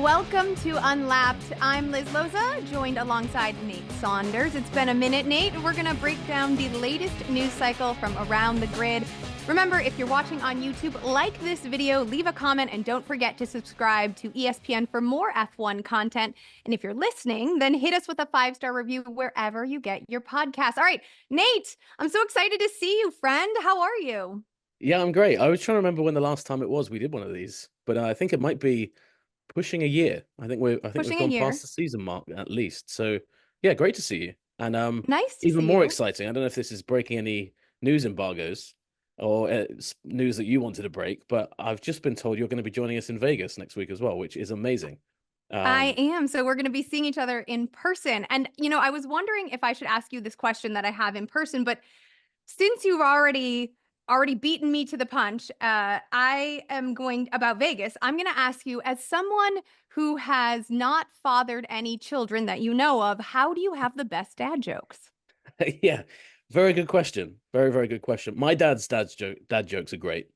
Welcome to Unlapped. I'm Liz Loza, joined alongside Nate Saunders. It's been a minute, Nate. We're going to break down the latest news cycle from around the grid. Remember, if you're watching on YouTube, like this video, leave a comment, and don't forget to subscribe to ESPN for more F1 content. And if you're listening, then hit us with a 5-star review wherever you get your podcasts. All right, Nate, I'm so excited to see you, friend. How are you? Yeah, I'm great. I was trying to remember when the last time it was we did one of these, but I think it might be pushing a year. I think we've Pushing a gone past year. the season mark at least. So yeah, great to see you. And Nice to even see more you. exciting. I don't know if this is breaking any news embargoes or news that you wanted to break, but I've just been told you're going to be joining us in Vegas next week as well, which is amazing. I Um, am. So we're going to be seeing each other in person. And, I was wondering if I should ask you this question that I have in person, but since you've already beaten me to the punch, I am going about Vegas. I'm going to ask you, as someone who has not fathered any children that you know of, how do you have the best dad jokes? yeah, very good question. Very, very good question. My dad jokes are great.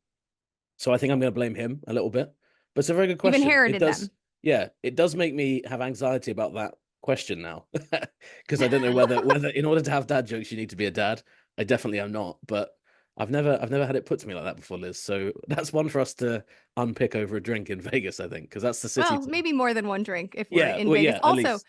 So I think I'm going to blame him a little bit. But it's a very good You've question. inherited them. Yeah, it does make me have anxiety about that question now, because I don't know whether in order to have dad jokes you need to be a dad. I definitely am not, but I've never had it put to me like that before, Liz. So that's one for us to unpick over a drink in Vegas, I think, because that's the city Well, to. maybe more than one drink if we're Yeah, in well, Vegas. yeah, at Also, least.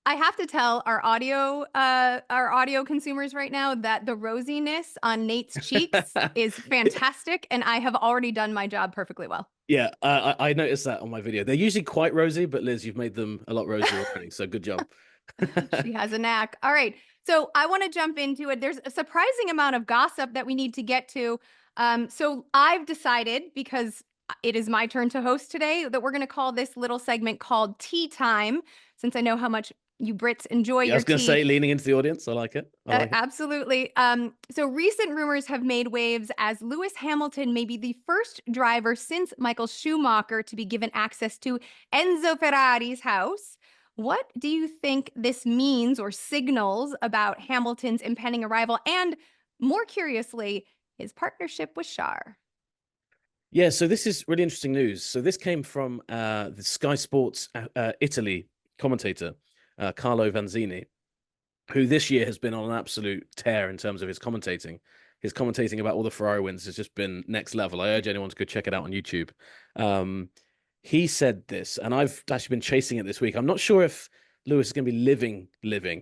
I have to tell our audio consumers right now that the rosiness on Nate's cheeks is fantastic, and I have already done my job perfectly well. Yeah, I noticed that on my video. They're usually quite rosy, but Liz, you've made them a lot rosier already. So good job. She has a knack. All right. So I want to jump into it. There's a surprising amount of gossip that we need to get to. So I've decided, because it is my turn to host today, that we're going to call this little segment called Tea Time, since I know how much you Brits enjoy Yeah, I your was going to tea. say leaning into the audience. I like it. I like it. Absolutely. So recent rumors have made waves as Lewis Hamilton may be the first driver since Michael Schumacher to be given access to Enzo Ferrari's house. What do you think this means or signals about Hamilton's impending arrival? And more curiously, his partnership with Shar? Yeah, so this is really interesting news. So this came from the Sky Sports Italy commentator, Carlo Vanzini, who this year has been on an absolute tear in terms of his commentating. His commentating about all the Ferrari wins has just been next level. I urge anyone to go check it out on YouTube. Um, he said this, and I've actually been chasing it this week. I'm not sure if Lewis is going to be living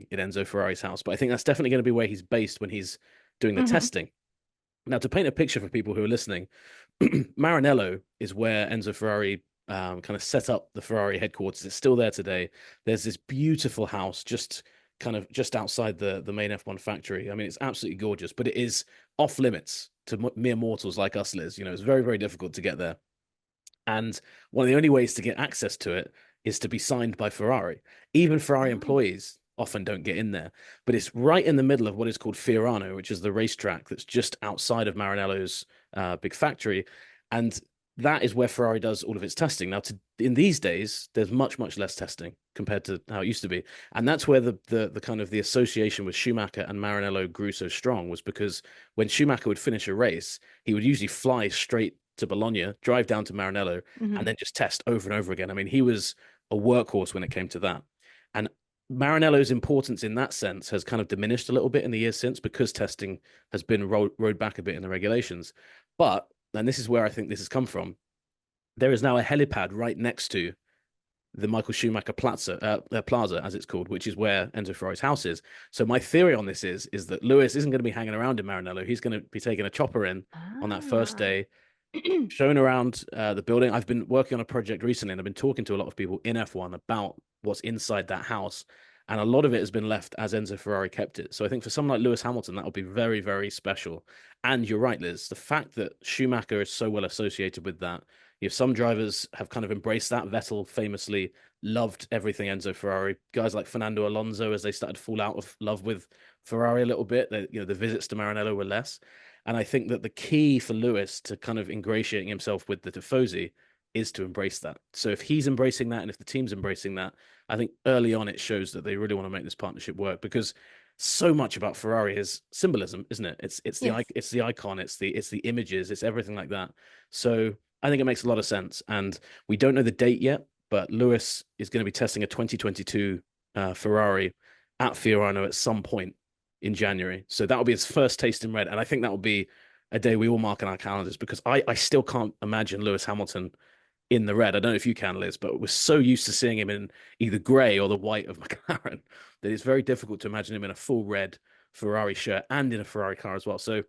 in Enzo Ferrari's house, but I think that's definitely going to be where he's based when he's doing the Hmm. testing. Now, to paint a picture for people who are listening, Maranello is where Enzo Ferrari kind of set up the Ferrari headquarters. It's still there today. There's this beautiful house just outside the main F1 factory. I mean, it's absolutely gorgeous, but it is off limits to mere mortals like us, Liz. You know, it's very, very difficult to get there. And one of the only ways to get access to it is to be signed by Ferrari. Even Ferrari Oh. employees often don't get in there, but it's right in the middle of what is called Fiorano, which is the racetrack that's just outside of Maranello's big factory. And that is where Ferrari does all of its testing. Now, in these days, there's much, much less testing compared to how it used to be. And that's where the kind of the association with Schumacher and Maranello grew so strong, was because when Schumacher would finish a race, he would usually fly straight to Bologna, drive down to Maranello, and Hmm. then just test over and over again. I mean, he was a workhorse when it came to that. And Maranello's importance in that sense has kind of diminished a little bit in the years since, because testing has been rolled back a bit in the regulations. But, and this is where I think this has come from, there is now a helipad right next to the Michael Schumacher Plaza, as it's called, which is where Enzo Ferrari's house is. So my theory on this is that Lewis isn't going to be hanging around in Maranello. He's going to be taking a chopper in on that first Ah. day, shown around the building. I've been working on a project recently, and I've been talking to a lot of people in F1 about what's inside that house. And a lot of it has been left as Enzo Ferrari kept it. So I think for someone like Lewis Hamilton, that will be very, very special. And you're right, Liz, the fact that Schumacher is so well associated with that. If some drivers have kind of embraced that, Vettel famously loved everything Enzo Ferrari. Guys like Fernando Alonso, as they started to fall out of love with Ferrari a little bit, the visits to Maranello were less. And I think that the key for Lewis to kind of ingratiating himself with the Tifosi is to embrace that. So if he's embracing that, and if the team's embracing that, I think early on it shows that they really want to make this partnership work, because so much about Ferrari is symbolism, isn't it? Yes. It's the icon, it's the images, it's everything like that. So I think it makes a lot of sense, and we don't know the date yet. but Lewis is going to be testing a 2022 Ferrari at Fiorano at some point in January. So that will be his first taste in red. And I think that will be a day we all mark in our calendars because I still can't imagine Lewis Hamilton in the red. I don't know if you can, Liz, but we're so used to seeing him in either grey or the white of McLaren that it's very difficult to imagine him in a full red Ferrari shirt and in a Ferrari car as well. So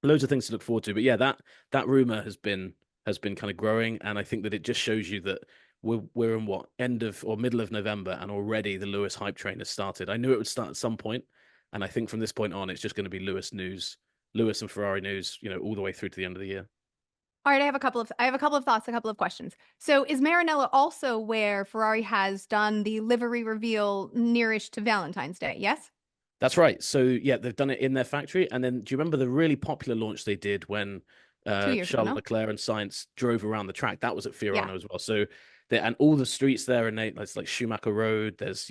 loads of things to look forward to. But yeah, that rumor has been kind of growing, and I think that it just shows you that we're in what end of or middle of November, and already the Lewis hype train has started. I knew it would start at some point, and I think from this point on, it's just going to be Lewis news, Lewis and Ferrari news, all the way through to the end of the year. All right, I have a couple of thoughts, a couple of questions. So is Maranello also where Ferrari has done the livery reveal nearish to Valentine's Day? Yes? That's right. So yeah, they've done it in their factory, and then do you remember the really popular launch they did when 2 years ago, Charles no? Leclerc and Sainz drove around the track? That was at Yeah. Fiorano as well. So and all the streets there are named, it's like Schumacher Road. There's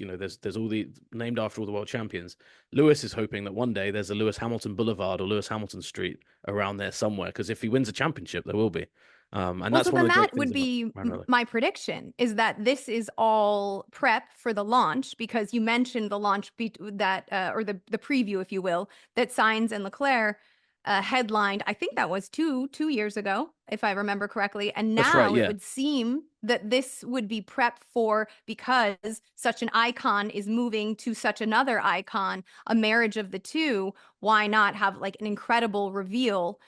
all the named after all the world champions. Lewis is hoping that one day there's a Lewis Hamilton Boulevard or Lewis Hamilton Street around there somewhere, because if he wins a championship, there will be. And Well, that's so one then of the great that would things about be Maranello. my prediction is that this is all prep for the launch because you mentioned the launch or the preview, if you will, that Sainz and Leclerc headlined. I think that was two years ago, if I remember correctly. And That's right. now it Yeah, would seem that this would be prep for because such an icon is moving to such another icon, a marriage of the two. Why not have like an incredible reveal?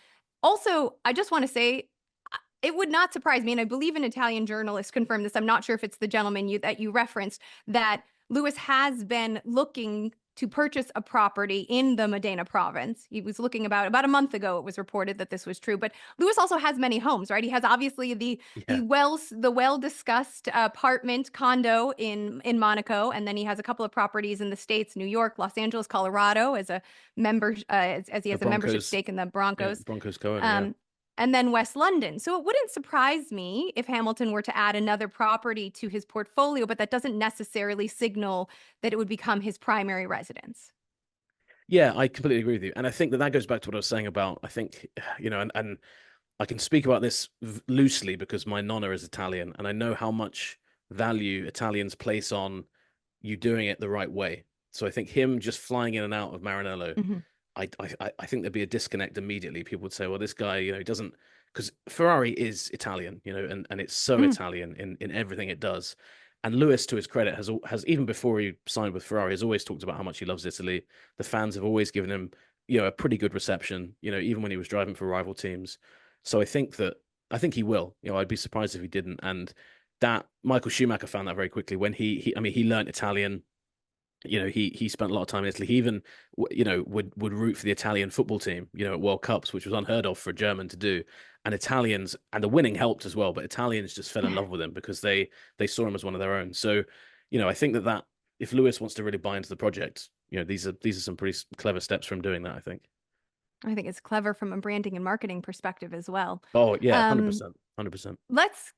Also, I just want to say it would not surprise me, and I believe an Italian journalist confirmed this. I'm not sure if it's the gentleman that you referenced, that Lewis has been looking to purchase a property in the Modena province. He was looking about a month ago. It was reported that this was true. But Lewis also has many homes, right? He has obviously the yeah. well discussed apartment condo in Monaco, and then he has a couple of properties in the States, New York, Los Angeles, Colorado, as a member as he The has a membership Broncos, stake in the yeah, Broncos. Broncos co-owner. Yeah. Um, and then West London. So it wouldn't surprise me if Hamilton were to add another property to his portfolio, but that doesn't necessarily signal that it would become his primary residence. Yeah, I completely agree with you. And I think that goes back to what I was saying about, I think, and I can speak about this loosely because my nonna is Italian and I know how much value Italians place on you doing it the right way. So I think him just flying in and out of Maranello, Mhm. I think there'd be a disconnect immediately. People would say, well, this guy, he doesn't, because Ferrari is Italian, and it's so Mhm. Italian in everything it does. And Lewis, to his credit, has even before he signed with Ferrari, has always talked about how much he loves Italy. The fans have always given him, a pretty good reception, even when he was driving for rival teams. So I think he will. I'd be surprised if he didn't. And that Michael Schumacher found that very quickly when I mean, he learned Italian. He spent a lot of time in Italy. He even, would root for the Italian football team, at World Cups, which was unheard of for a German to do. And Italians, and the winning helped as well, but Italians just fell in love with him because they saw him as one of their own. So, I think that if Lewis wants to really buy into the project, these are some pretty clever steps from doing that, I think. I think it's clever from a branding and marketing perspective as well. Oh yeah, Um, 100%, 100%. let's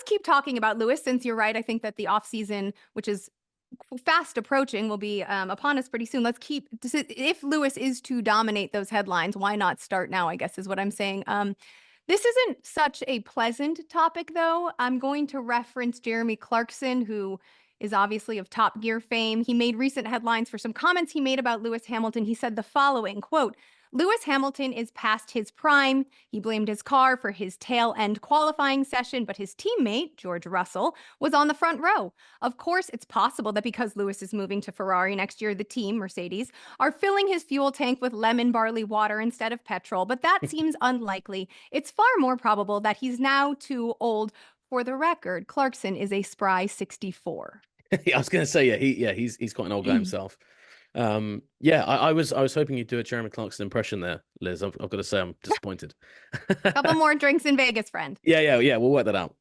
keep talking about Lewis since you're right. I think that the off season, which is fast approaching, will be upon us pretty soon. If Lewis is to dominate those headlines, why not start now, I guess is what I'm saying. This isn't such a pleasant topic, though. I'm going to reference Jeremy Clarkson, who is obviously of Top Gear fame. He made recent headlines for some comments he made about Lewis Hamilton. He said the following, quote, Lewis Hamilton is past his prime. He blamed his car for his tail end qualifying session, but his teammate, George Russell, was on the front row. Of course, it's possible that because Lewis is moving to Ferrari next year, the team, Mercedes, are filling his fuel tank with lemon barley water instead of petrol, but that seems unlikely. It's far more probable that he's now too old. For the record, Clarkson is a spry 64. I was going to say, he's quite an old guy himself. I was hoping you'd do a Jeremy Clarkson impression there, Liz. I've got to say I'm disappointed. Couple more drinks in Vegas, friend. Yeah. We'll work that out.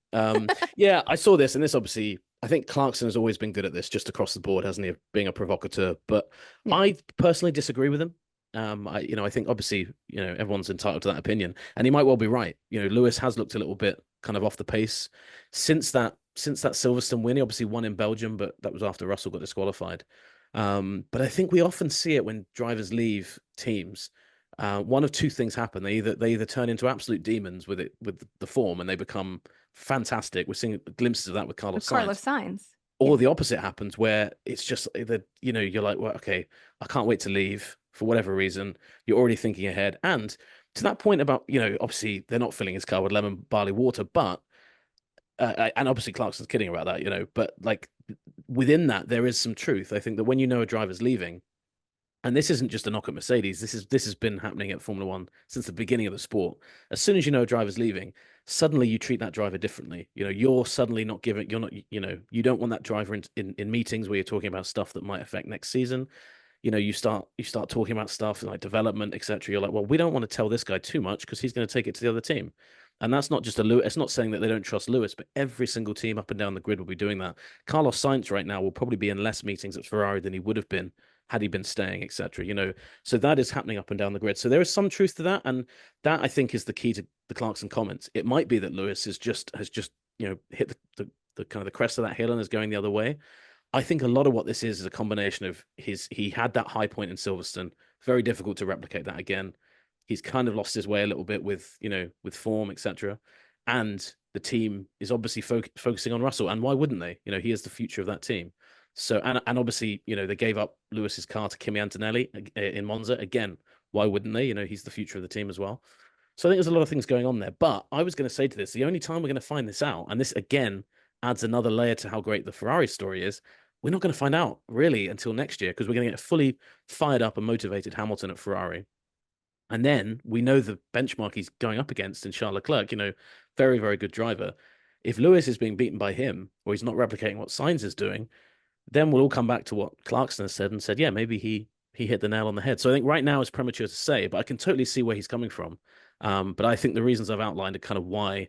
Yeah, I saw this, and this obviously, I think Clarkson has always been good at this, just across the board, hasn't he, of being a provocateur? But Yeah. I personally disagree with him. I think obviously, everyone's entitled to that opinion, and he might well be right. Lewis has looked a little bit kind of off the pace since that Silverstone win. He obviously won in Belgium, but that was after Russell got disqualified. But I think we often see it when drivers leave teams. One of two things happen. They either turn into absolute demons with the form and they become fantastic. We're seeing glimpses of that with Carlos with Carlos Sainz. Sainz. Or Yeah. the opposite happens where it's just that, you're like, well, okay, I can't wait to leave for whatever reason. You're already thinking ahead. And to that point about, obviously they're not filling his car with lemon barley water, but and obviously Clarkson's kidding about that, but like within that, there is some truth. I think that when a driver's leaving, and this isn't just a knock at Mercedes. This has been happening at Formula One since the beginning of the sport. As soon as a driver's leaving, suddenly you treat that driver differently. You're suddenly not giving. You're not. You don't want that driver in meetings where you're talking about stuff that might affect next season. You start talking about stuff like development, etc. You're like, well, we don't want to tell this guy too much because he's going to take it to the other team. And that's not just a Lewis. It's not saying that they don't trust Lewis, but every single team up and down the grid will be doing that. Carlos Sainz right now will probably be in less meetings at Ferrari than he would have been had he been staying, etc. So that is happening up and down the grid. So there is some truth to that, and that I think is the key to the Clarkson comments. It might be that Lewis has just hit the kind of the crest of that hill and is going the other way. I think a lot of what this is a combination of he had that high point in Silverstone, very difficult to replicate that again. He's kind of lost his way a little bit with form, etc. And the team is obviously focusing on Russell, and why wouldn't they? He is the future of that team. So and obviously, they gave up Lewis's car to Kimi Antonelli in Monza again. Why wouldn't they? He's the future of the team as well. So I think there's a lot of things going on there. But I was going to say to this, the only time we're going to find this out, and this again adds another layer to how great the Ferrari story is, we're not going to find out really until next year because we're going to get a fully fired up and motivated Hamilton at Ferrari. And then we know the benchmark he's going up against in Charles Leclerc, very, very good driver. If Lewis is being beaten by him or he's not replicating what Sainz is doing, then we'll all come back to what Clarkson has said and said, yeah, maybe he hit the nail on the head. So I think right now it's premature to say, but I can totally see where he's coming from. But I think the reasons I've outlined are kind of why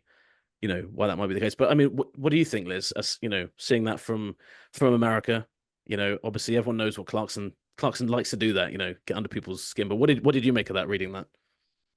that might be the case. But I mean, what do you think, Liz? As seeing that from America, obviously everyone knows what Clarkson likes to do that, get under people's skin. But what did you make of that reading that?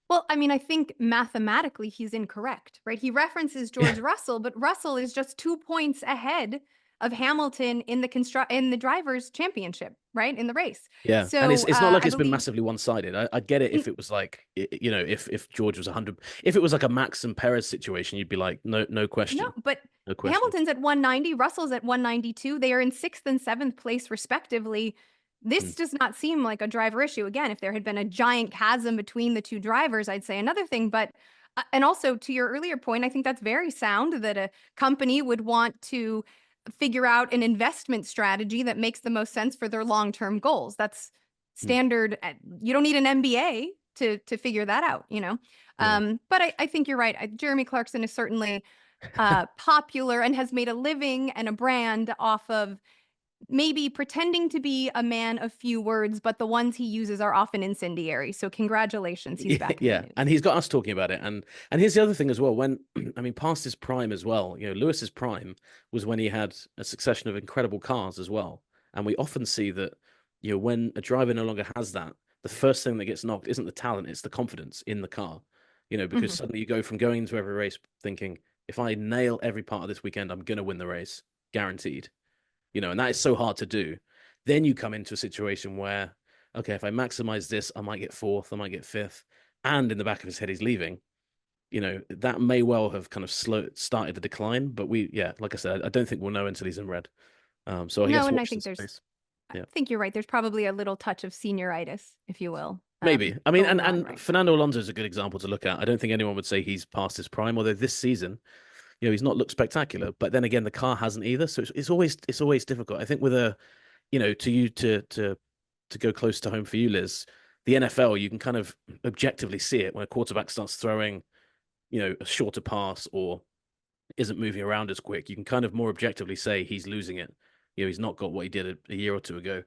Well, I mean, I think mathematically he's incorrect, right? He references George Russell, but Russell is just 2 points ahead of Hamilton in the drivers' championship, right? In the race. Yeah, and So it's not like I it's been believe massively one-sided. I'd get it if it was like if George was 100, if it was like a Max and Perez situation, you'd be like, no no, question, but no question. Hamilton's at 190, Russell's at 192. They are in sixth and seventh place, respectively. Mm. This does not seem like a driver issue. Again, if there had been a giant chasm between the two drivers, I'd say another thing. But, and also to your earlier point, I think that's very sound that a company would want to figure out an investment strategy that makes the most sense for their long-term goals. That's Mm. standard. You don't need an MBA to figure that out. Yeah. But I think you're right. Jeremy Clarkson is certainly popular and has made a living and a brand off of maybe pretending to be a man of few words, but the ones he uses are often incendiary. So congratulations, he's back in the Yeah, news. and he's got us talking about it. And here's the other thing as well. When I mean, past his prime as well. Lewis's prime was when he had a succession of incredible cars as well. And we often see that when a driver no longer has that, the first thing that gets knocked isn't the talent, it's the confidence in the car. Because Mhm. suddenly you go from going into every race thinking, if I nail every part of this weekend, I'm gonna win the race, guaranteed. And that is so hard to do. Then you come into a situation where, okay, if I maximize this, I might get fourth, I might get fifth, and in the back of his head, he's leaving. That may well have kind of started the decline, but yeah, like I said, I don't think we'll know until he's in red. So I No, guess and I watch think this there's, space. I Yeah, think you're right. There's probably a little touch of senioritis, if you will, maybe. I mean, and going on and right now. Fernando Alonso is a good example to look at. I don't think anyone would say he's past his prime, although this season, he's not looked spectacular. But then again, the car hasn't either, so it's always difficult. I think with a to you to go close to home for you, Liz, the NFL, you can kind of objectively see it when a quarterback starts throwing, a shorter pass or isn't moving around as quick. You can kind of more objectively say he's losing it. He's not got what he did a year or two ago.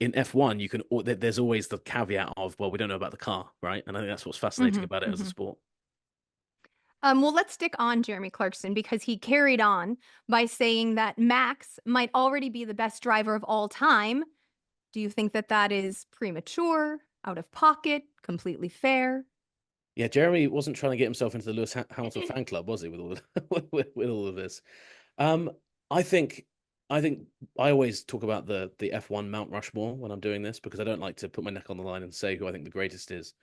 In F1, there's always the caveat of, well, we don't know about the car, right? And I think that's what's fascinating Hmm. about it as a Hmm. sport. Well, let's stick on Jeremy Clarkson because he carried on by saying that Max might already be the best driver of all time. Do you think that that is premature, out of pocket, completely fair? Yeah, Jeremy wasn't trying to get himself into the Lewis Hamilton fan club, was he? With all with all of this, um, I think I think I always talk about the F1 Mount Rushmore when I'm doing this because I don't like to put my neck on the line and say who I think the greatest is.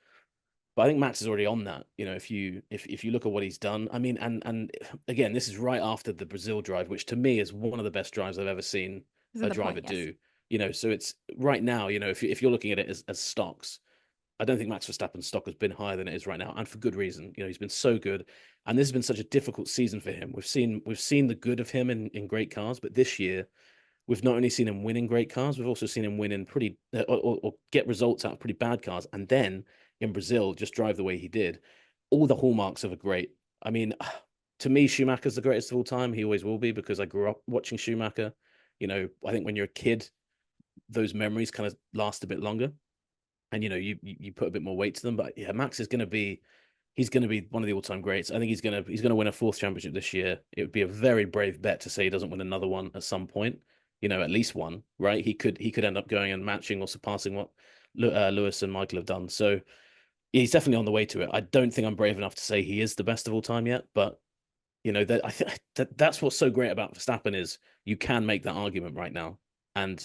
But I think Max is already on that. If you look at what he's done, I mean, and again, this is right after the Brazil drive, which to me is one of the best drives I've ever seen This is a the driver point, yes. do. So it's right now, if you're looking at it as stocks, I don't think Max Verstappen's stock has been higher than it is right now, and for good reason. He's been so good, and this has been such a difficult season for him. We've seen the good of him in great cars, but this year we've not only seen him win in great cars, we've also seen him win in pretty or get results out of pretty bad cars, and then in Brazil just drive the way he did. All the hallmarks of a great. I mean, to me, Schumacher's the greatest of all time. He always will be because I grew up watching Schumacher. I think when you're a kid, those memories kind of last a bit longer, and you put a bit more weight to them. But yeah, Max is going to be. He's going to be one of the all-time greats. I think he's going to win a fourth championship this year. It would be a very brave bet to say he doesn't win another one at some point. At least one, right? He could end up going and matching or surpassing what Lewis and Michael have done. So he's definitely on the way to it. I don't think I'm brave enough to say he is the best of all time yet, but that I think that's what's so great about Verstappen is you can make that argument right now, and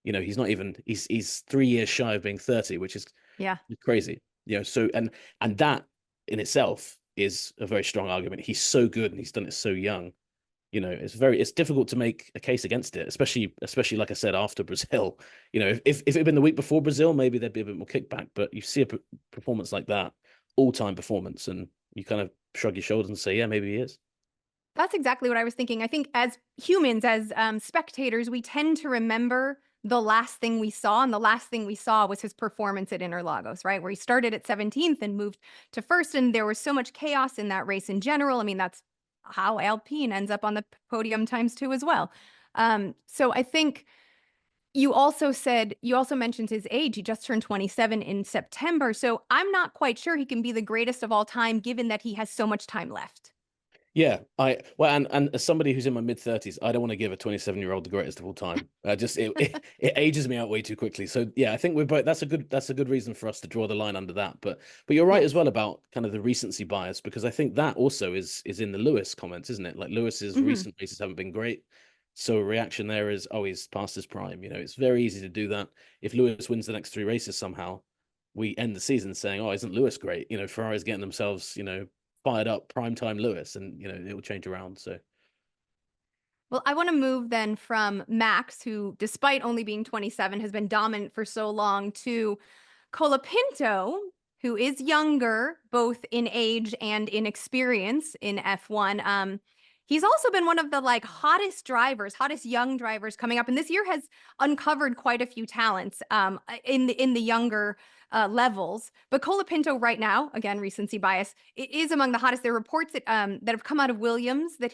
he's not even he's 3 years shy of being 30, which is Yeah. crazy. So and that in itself is a very strong argument. He's so good and he's done it so young. It's difficult to make a case against it, especially like I said after Brazil. If it had been the week before Brazil, maybe there'd be a bit more kickback. But you see a performance like that, all-time performance, and you kind of shrug your shoulders and say, yeah, maybe he is. That's exactly what I was thinking. I think as humans, as spectators, we tend to remember the last thing we saw, and the last thing we saw was his performance at Interlagos, right? Where he started at 17th and moved to first, and there was so much chaos in that race in general. I mean, that's how Alpine ends up on the podium times two as well. So I think you also mentioned his age. He just turned 27 in September. So I'm not quite sure he can be the greatest of all time, given that he has so much time left. Yeah, and as somebody who's in my mid-30s, I don't want to give a 27-year-old the greatest of all time. Just it ages me out way too quickly. So yeah, I think we're both. That's a good reason for us to draw the line under that. But you're right as Yes. well about kind of the recency bias, because I think that also is in the Lewis comments, isn't it? Like Lewis's Hmm. recent races haven't been great, so a reaction there is, oh, he's past his prime. It's very easy to do that. If Lewis wins the next three races somehow, we end the season saying, oh, isn't Lewis great? Ferrari's getting themselves, fired up primetime Lewis, and it will change around. So Well, I want to move then from Max, who, despite only being 27, has been dominant for so long, to Colapinto, who is younger, both in age and in experience in F1. He's also been one of the hottest drivers, hottest young drivers coming up, and this year has uncovered quite a few talents in the younger levels. But Colapinto right now, again, recency bias, it is among the hottest. There are reports that have come out of Williams that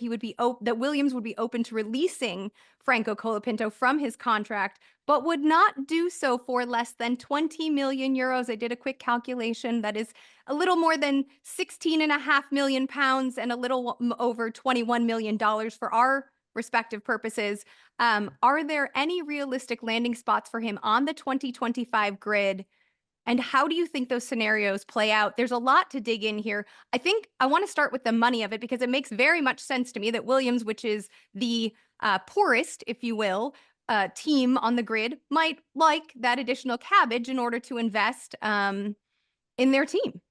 that Williams would be open to releasing Franco Colapinto from his contract, but would not do so for less than 20 million euros. I did a quick calculation. That is a little more than 16.5 million pounds and a little over $21 million for our respective purposes. Are there any realistic landing spots for him on the 2025 grid? And how do you think those scenarios play out? There's a lot to dig in here. I think I want to start with the money of it because it makes very much sense to me that Williams, which is the poorest, if you will, team on the grid, might like that additional cabbage in order to invest in their team.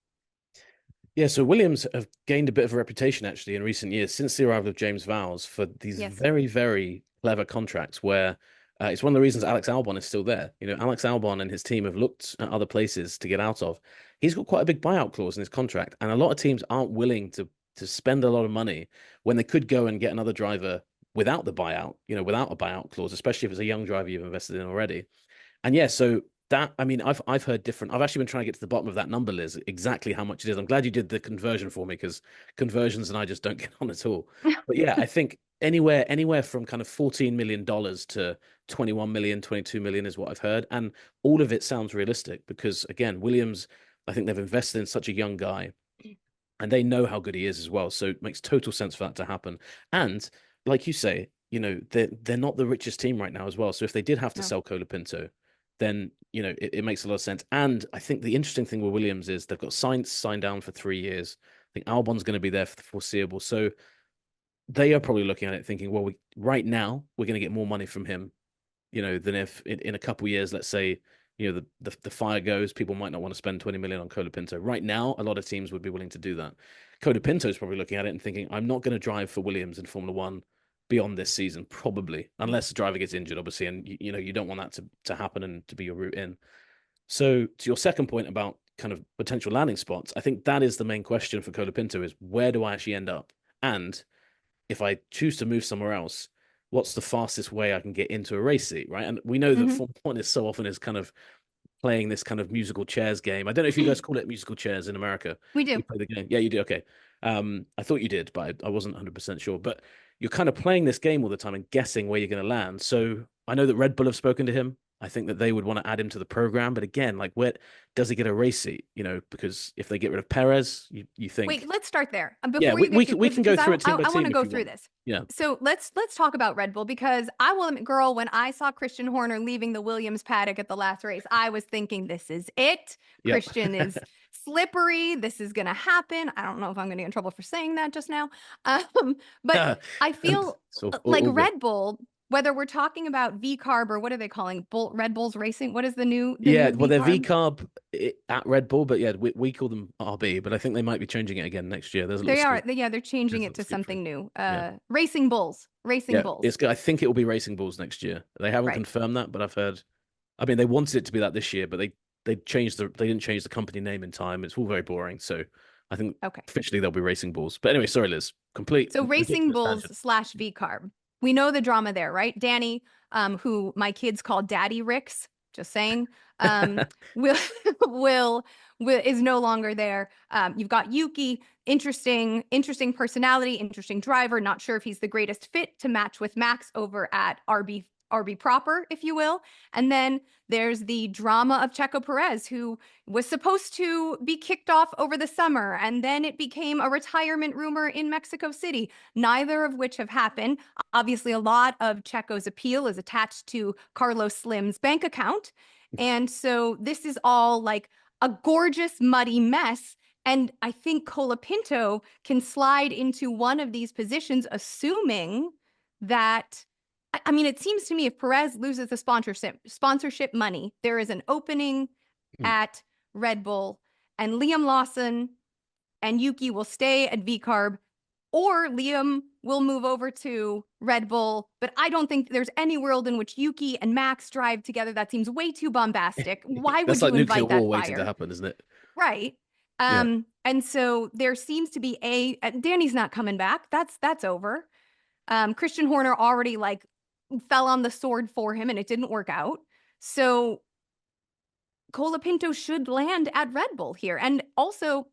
yeah, so Williams have gained a bit of a reputation actually in recent years since the arrival of James Vowles for these Yes. very, very clever contracts where it's one of the reasons Alex Albon is still there. Alex Albon and his team have looked at other places to get out of. He's got quite a big buyout clause in his contract, and a lot of teams aren't willing to spend a lot of money when they could go and get another driver without the buyout, without a buyout clause, especially if it's a young driver you've invested in already. And yeah, so that I mean, I've heard different. I've actually been trying to get to the bottom of that number, Liz, exactly how much it is. I'm glad you did the conversion for me because conversions and I just don't get on at all. But yeah, I think anywhere from kind of $14 million to 21 million, 22 million is what I've heard, and all of it sounds realistic because again, Williams, I think they've invested in such a young guy, and they know how good he is as well. So it makes total sense for that to happen. And like you say, they're not the richest team right now as well. So if they did have to No. sell Colapinto, then it makes a lot of sense. And I think the interesting thing with Williams is they've got Sainz signed down for 3 years. I think Albon's going to be there for the foreseeable. So they are probably looking at it thinking, well, right now we're going to get more money from him, than if in a couple of years, let's say the fire goes, people might not want to spend 20 million on Colapinto. Right now, a lot of teams would be willing to do that. Colapinto is probably looking at it and thinking, I'm not going to drive for Williams in Formula One beyond this season, probably, unless the driver gets injured, obviously, and you don't want that to happen and to be your route in. So to your second point about kind of potential landing spots, I think that is the main question for Colapinto is where do I actually end up? And if I choose to move somewhere else, what's the fastest way I can get into a race seat, right? And we know that Formula One is so often is kind of playing this kind of musical chairs game. I don't know if you guys call it musical chairs in America. We do. You play the game. Yeah, you do. Okay. I thought you did, but I wasn't 100% sure. But you're kind of playing this game all the time and guessing where you're going to land. So I know that Red Bull have spoken to him. I think that they would want to add him to the program. But again, like where does he get a race seat? Because if they get rid of Perez, you think. Wait, let's start there. Yeah, we can go through it team by team. I want to go through this. Yeah. So let's talk about Red Bull, because I will admit, girl, when I saw Christian Horner leaving the Williams paddock at the last race, I was thinking, this is it. Yep. Christian is slippery. This is going to happen. I don't know if I'm going to get in trouble for saying that just now. But I feel like Red Bull, whether we're talking V V-carb or what are they calling Red Bull's racing? What is the new? They're V-carb at Red Bull, but yeah, we call them RB, but I think they might be changing it again next year. They're changing it to something new. Racing Bulls. Bulls. I think it will be Racing Bulls next year. They haven't confirmed that, but I've heard. I mean, they wanted it to be that this year, but they didn't change the company name in time. It's all very boring. So I think officially they'll be Racing Bulls. But anyway, sorry, Liz. So Racing Bulls / V-carb. We know the drama there, right? Danny, who my kids call Daddy Ricks, just saying, will is no longer there. You've got Yuki, interesting personality, interesting driver. Not sure if he's the greatest fit to match with Max over at RB proper, if you will. And then there's the drama of Checo Perez, who was supposed to be kicked off over the summer, and then it became a retirement rumor in Mexico City, neither of which have happened. Obviously, a lot of Checo's appeal is attached to Carlos Slim's bank account. And so this is all like a gorgeous, muddy mess. And I think Colapinto can slide into one of these positions, assuming that, I mean, it seems to me if Perez loses the sponsorship money, there is an opening at Red Bull, and Liam Lawson and Yuki will stay at V-carb, or Liam will move over to Red Bull. But I don't think there's any world in which Yuki and Max drive together. That seems way too bombastic. Why would you invite that fire? That's like nuclear war waiting to happen, isn't it? Right. And so there seems to be Danny's not coming back. That's over. Christian Horner already fell on the sword for him, and it didn't work out. So Colapinto should land at Red Bull here. And also,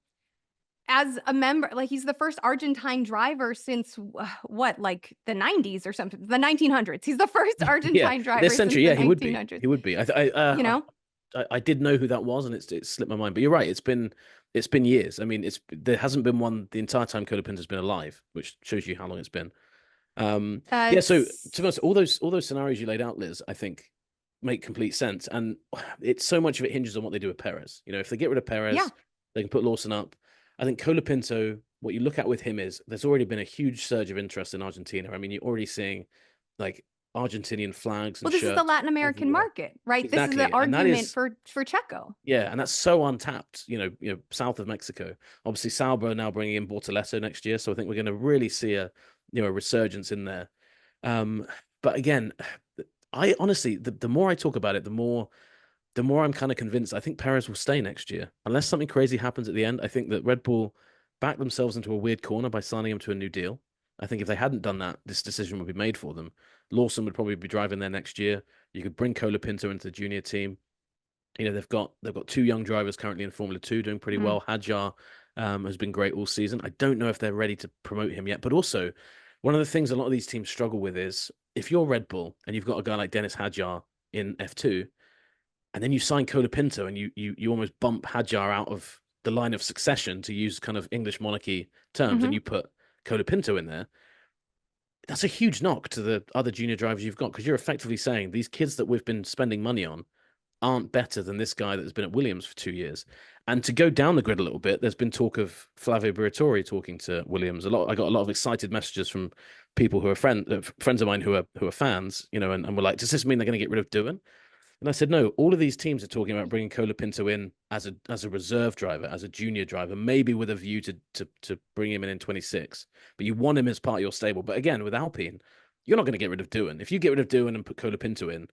as a member, he's the first Argentine driver since the 90s or something, the 1900s. He's the first Argentine driver this century. Since the 1900s. He would be. I did know who that was, and it slipped my mind. But you're right. It's been years. I mean, there hasn't been one the entire time Colapinto's been alive, which shows you how long it's been. So to be honest, all those scenarios you laid out, Liz, I think make complete sense, and it's so much of it hinges on what they do with Perez. If they get rid of Perez, they can put Lawson up. I think Colapinto, what you look at with him is there's already been a huge surge of interest in Argentina. I mean, you're already seeing Argentinian flags and this is the Latin American market, right? Exactly. This is the argument for Checo. Yeah, and that's so untapped, south of Mexico. Obviously, Sauber now bringing in Bortoleto next year, so I think we're going to really see a resurgence in there. But again, I honestly, the more I talk about it, the more I'm kind of convinced I think Perez will stay next year. Unless something crazy happens at the end, I think that Red Bull backed themselves into a weird corner by signing him to a new deal. I think if they hadn't done that, this decision would be made for them. Lawson would probably be driving there next year. You could bring Colapinto into the junior team. They've got 2 young drivers currently in Formula 2 doing pretty well. Hadjar has been great all season. I don't know if they're ready to promote him yet, but also one of the things a lot of these teams struggle with is if you're Red Bull and you've got a guy like Dennis Hadjar in F2, and then you sign Colapinto and you almost bump Hadjar out of the line of succession, to use kind of English monarchy terms, and you put Colapinto in there, that's a huge knock to the other junior drivers you've got, because you're effectively saying these kids that we've been spending money on aren't better than this guy that's been at Williams for 2 years. And to go down the grid a little bit, there's been talk of Flavio Briatore talking to Williams. I got a lot of excited messages from people who are friends of mine who are fans, and were like, does this mean they're going to get rid of Doohan? And I said, no, all of these teams are talking about bringing Colapinto in as a reserve driver, as a junior driver, maybe with a view to bring him in 26. But you want him as part of your stable. But again, with Alpine, you're not going to get rid of Doohan. If you get rid of Doohan and put Colapinto in,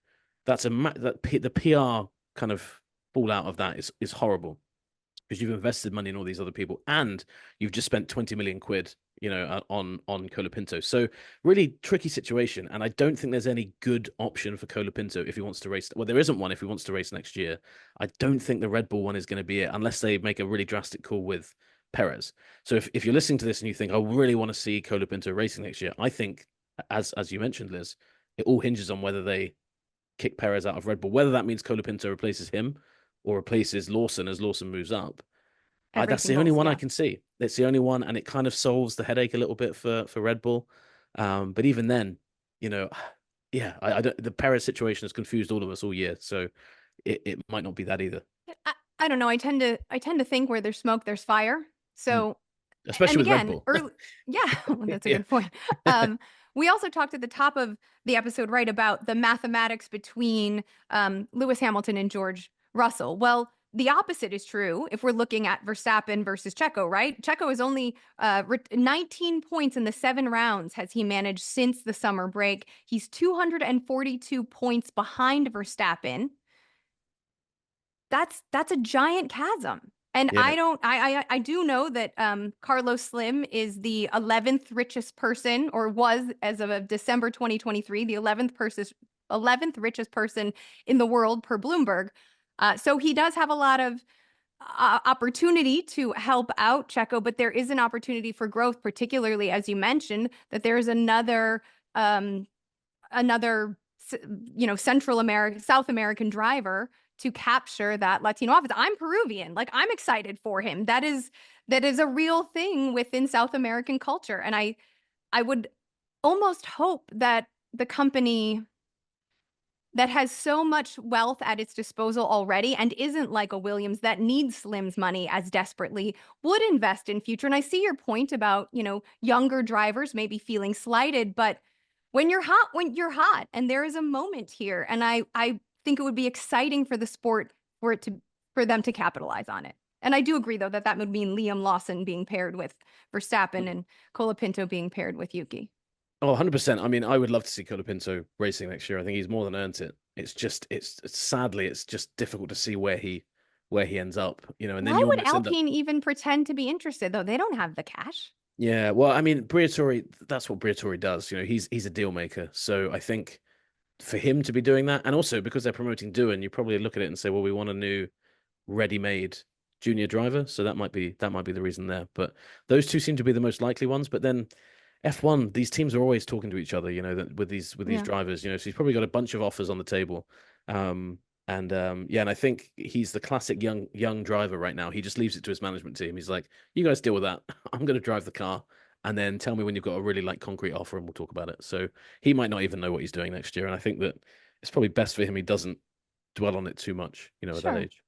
the PR kind of fallout of that is horrible because you've invested money in all these other people and you've just spent 20 million quid, on Colapinto. So really tricky situation. And I don't think there's any good option for Colapinto if he wants to race. Well, there isn't one if he wants to race next year. I don't think the Red Bull one is going to be it unless they make a really drastic call with Perez. So if you're listening to this and you think, I really want to see Colapinto racing next year, I think, as you mentioned, Liz, it all hinges on whether they kick Perez out of Red Bull, whether that means Colapinto replaces him or replaces Lawson as Lawson moves up. That's the only one I can see. It's the only one, and it kind of solves the headache a little bit for Red Bull. But even then, yeah, I don't, the Perez situation has confused all of us all year, so it might not be that either. I don't know. I tend to think where there's smoke, there's fire. So, especially with Red Bull. Yeah, well, that's a good point. We also talked at the top of the episode, right, about the mathematics between Lewis Hamilton and George Russell. Well, the opposite is true if we're looking at Verstappen versus Checo, right? Checo is only 19 points in the 7 rounds has he managed since the summer break. He's 242 points behind Verstappen. That's a giant chasm. And yeah. I do know that Carlos Slim is the 11th richest person, or was as of December 2023, the 11th richest person in the world per Bloomberg. So he does have a lot of opportunity to help out Checo, but there is an opportunity for growth, particularly as you mentioned, that there is another Central American, South American driver to capture that Latino office. I'm Peruvian. Like, I'm excited for him. That is a real thing within South American culture. And I would almost hope that the company that has so much wealth at its disposal already and isn't like a Williams that needs Slim's money as desperately would invest in future. And I see your point about, younger drivers maybe feeling slighted, but when you're hot, and there is a moment here. And I think it would be exciting for the sport for them to capitalize on it. And I do agree, though, that would mean Liam Lawson being paired with Verstappen and Colapinto being paired with Yuki. Oh, 100%. I mean, I would love to see Colapinto racing next year. I think he's more than earned it. It's just, sadly, it's just difficult to see where he ends up, and then why would Alpine even pretend to be interested, though? They don't have the cash. Yeah, well, I mean, Briatore, that's what Briatore does. He's a deal maker. So I think for him to be doing that, and also because they're promoting Doohan, you probably look at it and say, well, we want a new ready-made junior driver. So that might be the reason there. But those two seem to be the most likely ones. But then F1, these teams are always talking to each other, with these drivers, so he's probably got a bunch of offers on the table. And I think he's the classic young driver right now. He just leaves it to his management team. He's like, you guys deal with that. I'm going to drive the car, and then tell me when you've got a really concrete offer and we'll talk about it. So he might not even know what he's doing next year. And I think that it's probably best for him he doesn't dwell on it too much, at that age.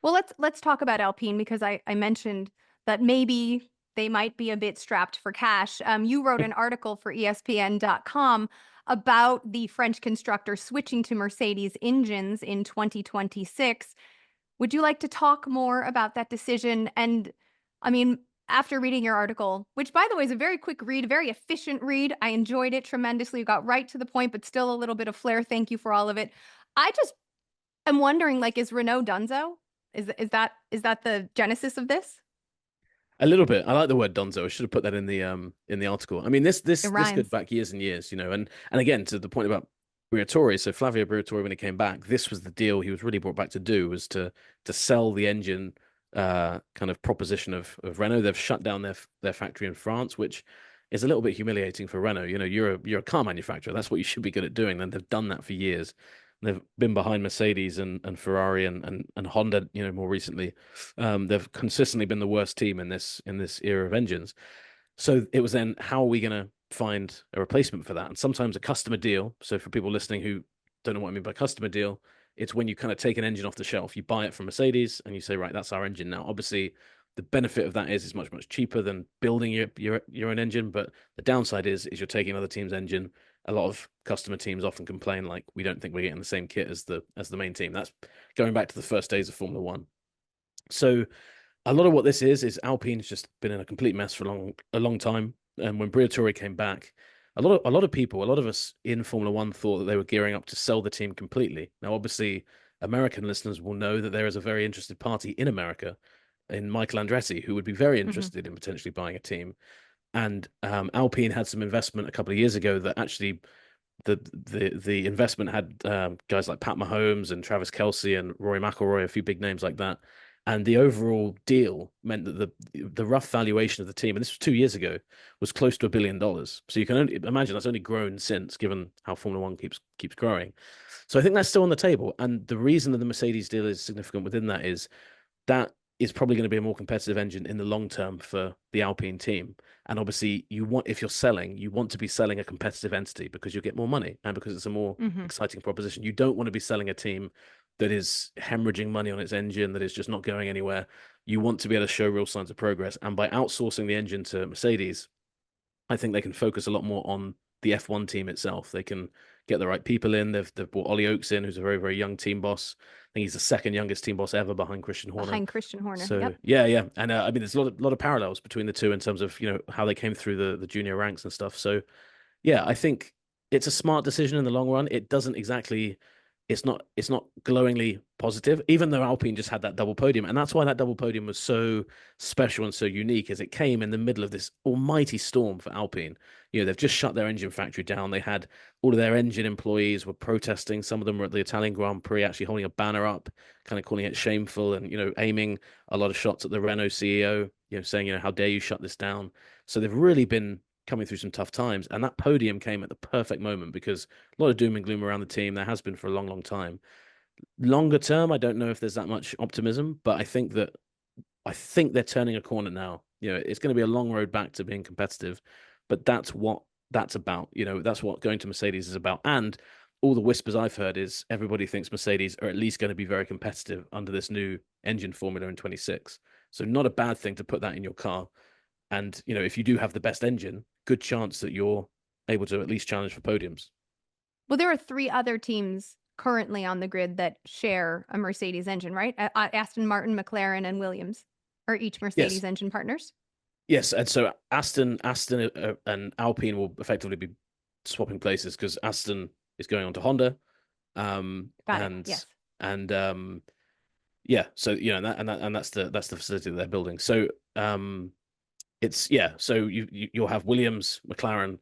Well, let's talk about Alpine, because I mentioned that maybe they might be a bit strapped for cash. You wrote an article for ESPN.com about the French constructor switching to Mercedes engines in 2026. Would you like to talk more about that decision? And I mean, after reading your article, which, by the way, is a very quick read, a very efficient read, I enjoyed it tremendously. You got right to the point, but still a little bit of flair. Thank you for all of it. I just am wondering, is Renault Dunzo? Is that the genesis of this? A little bit. I like the word Donzo. I should have put that in the article. I mean, this goes back years and years, and again, to the point about Briatore. So Flavio Briatore, when he came back, this was the deal he was really brought back to do, was to sell the engine kind of proposition of Renault. They've shut down their factory in France, which is a little bit humiliating for Renault. You're a car manufacturer. That's what you should be good at doing. And they've done that for years. They've been behind Mercedes and Ferrari and Honda, more recently. They've consistently been the worst team in this era of engines. So it was then, how are we going to find a replacement for that? And sometimes a customer deal. So for people listening who don't know what I mean by customer deal, it's when you kind of take an engine off the shelf, you buy it from Mercedes and you say, right, that's our engine now. Obviously, the benefit of that is it's much, much cheaper than building your own engine. But the downside is you're taking another team's engine. a lot of customer teams often complain like we don't think we're getting the same kit as the main team. That's going back to the first days of Formula One. So a lot of what this is Alpine's just been in a complete mess for a long time. And when Briatore came back, a lot of people, a lot of us in Formula One thought that they were gearing up to sell the team completely. Now, obviously, American listeners will know that there is a very interested party in America, in Michael Andretti, who would be very Hmm. interested in potentially buying a team. And Alpine had some investment a couple of years ago that actually the investment had guys like Pat Mahomes and Travis Kelsey and Rory McIlroy, a few big names like that. And the overall deal meant that the rough valuation of the team, and this was 2 years ago, was close to $1 billion. So you can only imagine that's only grown since, given how Formula One keeps growing. So I think that's still on the table. And the reason that the Mercedes deal is significant within that is that is probably going to be a more competitive engine in the long term for the Alpine team. And obviously, if you're selling, you want to be selling a competitive entity because you get more money and because it's a more Hmm. exciting proposition. You don't want to be selling a team that is hemorrhaging money on its engine, that is just not going anywhere. You want to be able to show real signs of progress. And by outsourcing the engine to Mercedes, I think they can focus a lot more on the F1 team itself. They can get the right people in. They've brought Ollie Oakes in, who's a very, very young team boss. I think he's the second youngest team boss ever behind Christian Horner. Behind Christian Horner. So Yep. yeah, and I mean, there's a lot of parallels between the two in terms of how they came through the junior ranks and stuff. So yeah, I think it's a smart decision in the long run. It doesn't exactly, it's not glowingly positive, even though Alpine just had that double podium. And that's why that double podium was so special and so unique, as it came in the middle of this almighty storm for Alpine. They've just shut their engine factory down. They had all of their engine employees were protesting. Some of them were at the Italian Grand Prix, actually holding a banner up, kind of calling it shameful and, aiming a lot of shots at the Renault CEO, saying, how dare you shut this down? So they've really been coming through some tough times. And that podium came at the perfect moment because a lot of doom and gloom around the team. There has been for a long, long time. Longer term, I don't know if there's that much optimism, but I think they're turning a corner now. It's going to be a long road back to being competitive, but that's what that's about. That's what going to Mercedes is about. And all the whispers I've heard is everybody thinks Mercedes are at least going to be very competitive under this new engine formula in 26. So not a bad thing to put that in your car. And, if you do have the best engine, good chance that you're able to at least challenge for podiums. Well, there are three other teams currently on the grid that share a Mercedes engine, right? Aston Martin, McLaren, and Williams are each Yes. Mercedes engine partners. Yes. And so Aston and Alpine will effectively be swapping places because Aston is going on to Honda. Got it. Yes. And yeah, so that's the facility that they're building. So so you'll have Williams, McLaren,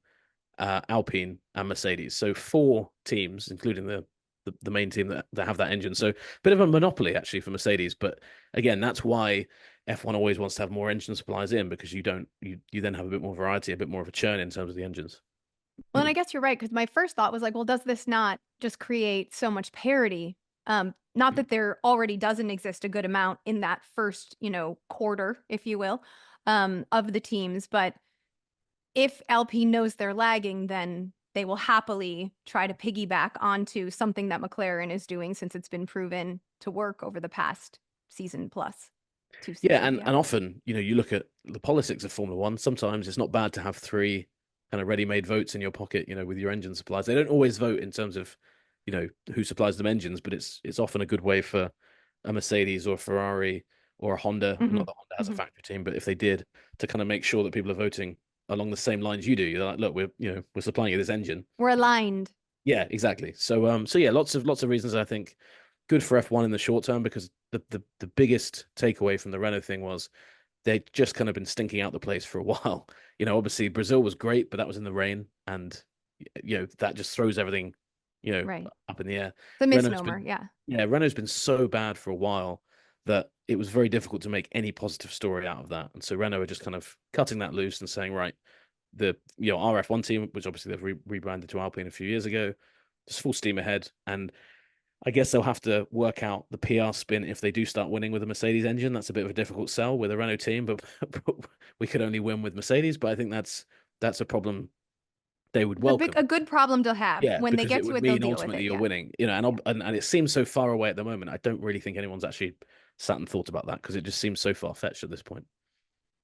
Alpine, and Mercedes. So four teams, including the main team that have that engine. So a bit of a monopoly actually for Mercedes. But again, that's why F1 always wants to have more engine suppliers in because you then have a bit more variety, a bit more of a churn in terms of the engines. Well, and I guess you're right, because my first thought was like, well, does this not just create so much parity? Not that there already doesn't exist a good amount in that first, quarter, if you will, of the teams, but if Alpine knows they're lagging, then they will happily try to piggyback onto something that McLaren is doing since it's been proven to work over the past season plus 2 seasons. Yeah, and often, you look at the politics of Formula One. Sometimes it's not bad to have three kind of ready-made votes in your pocket, with your engine suppliers. They don't always vote in terms of, who supplies them engines, but it's often a good way for a Mercedes or a Ferrari or a Honda. Mm-hmm. Not that Honda has a Mm-hmm. factory team, but if they did, to kind of make sure that people are voting along the same lines you do. You're like, look, we're supplying you this engine. We're aligned. Yeah, exactly. So yeah, lots of reasons I think good for F1 in the short term because the biggest takeaway from the Renault thing was they'd just kind of been stinking out the place for a while. Obviously Brazil was great, but that was in the rain, and that just throws everything, Right. up in the air. The Renault's misnomer, been, yeah. yeah, Renault's been so bad for a while that it was very difficult to make any positive story out of that. And so Renault are just kind of cutting that loose and saying, right, our F1 team, which obviously they've rebranded to Alpine a few years ago, just full steam ahead. And I guess they'll have to work out the PR spin if they do start winning with a Mercedes engine. That's a bit of a difficult sell with a Renault team, but we could only win with Mercedes. But I think that's a problem they would welcome. A good problem to have. Yeah, When they because get it to would it, they'll mean deal with ultimately it. you're Yeah. winning, and it seems so far away at the moment. I don't really think anyone's actually sat and thought about that because it just seems so far fetched at this point.